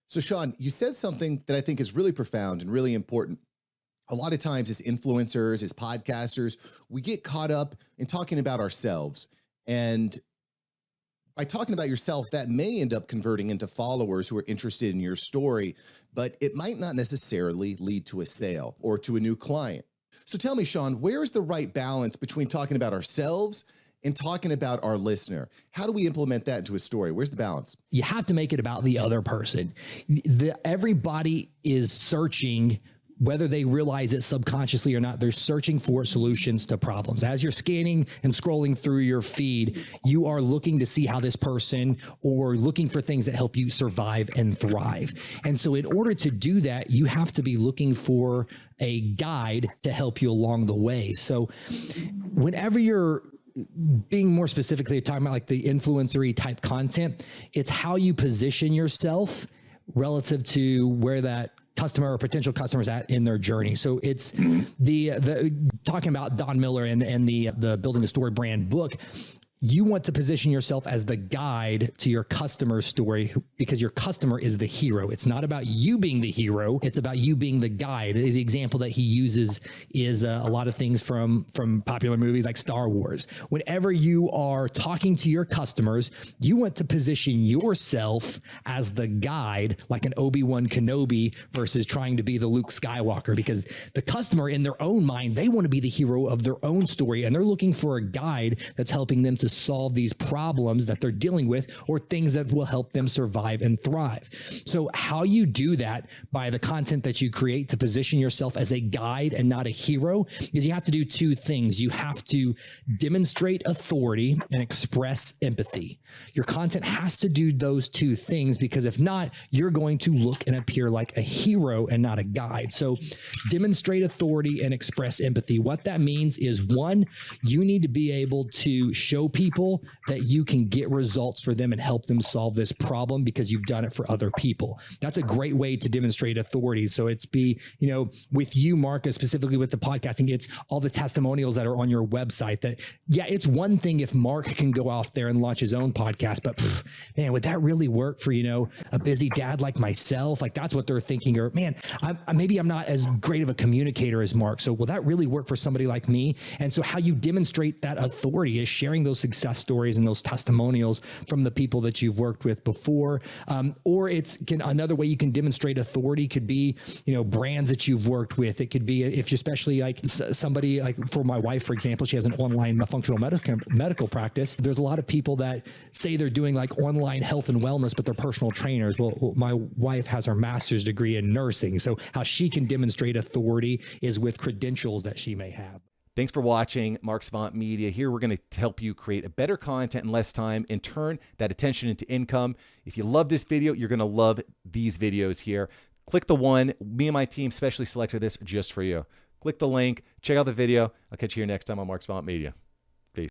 So Sean, you said something that I think is really profound and really important. A lot of times as influencers, as podcasters, we get caught up in talking about ourselves. And by talking about yourself, that may end up converting into followers who are interested in your story, but it might not necessarily lead to a sale or to a new client. So tell me, Sean, where is the right balance between talking about ourselves and talking about our listener? How do we implement that into a story? Where's the balance? You have to make it about the other person. Everybody is searching, whether they realize it subconsciously or not, they're searching for solutions to problems. As you're scanning and scrolling through your feed, you are looking to see how this person, or looking for things that help you survive and thrive. And so in order to do that, you have to be looking for a guide to help you along the way. So whenever you're being more specifically talking about like the influencery type content, it's how you position yourself relative to where that customer or potential customers at in their journey. So it's the talking about Don Miller and the Building a Storybrand book. You want to position yourself as the guide to your customer's story, because your customer is the hero. It's not about you being the hero. It's about you being the guide. The example that he uses is a lot of things from popular movies like Star Wars. Whenever you are talking to your customers, you want to position yourself as the guide, like an Obi-Wan Kenobi versus trying to be the Luke Skywalker, because the customer in their own mind, they want to be the hero of their own story, and they're looking for a guide that's helping them to solve these problems that they're dealing with, or things that will help them survive and thrive. So how you do that by the content that you create to position yourself as a guide and not a hero is you have to do two things. You have to demonstrate authority and express empathy. Your content has to do those two things, because if not, you're going to look and appear like a hero and not a guide. So demonstrate authority and express empathy. What that means is, one, you need to be able to show people that you can get results for them and help them solve this problem because you've done it for other people. That's a great way to demonstrate authority. So it's with you, Marcus, specifically with the podcasting, it's all the testimonials that are on your website. That, yeah, it's one thing if Mark can go off there and launch his own podcast, but man, would that really work for, a busy dad like myself? Like, that's what they're thinking. Or, man, maybe I'm not as great of a communicator as Mark. So will that really work for somebody like me? And so how you demonstrate that authority is sharing those success stories and those testimonials from the people that you've worked with before. Or another way you can demonstrate authority could be, brands that you've worked with. It could be, if you're especially like somebody, like for my wife, for example, she has an online functional medical practice. There's a lot of people that say they're doing like online health and wellness, but they're personal trainers. Well, my wife has her master's degree in nursing. So how she can demonstrate authority is with credentials that she may have. Thanks for watching Mark SAVANT Media. Here we're going to help you create a better content in less time and turn that attention into income. If you love this video, you're going to love these videos here. Click the one. Me and my team specially selected this just for you. Click the link. Check out the video. I'll catch you here next time on Mark SAVANT Media.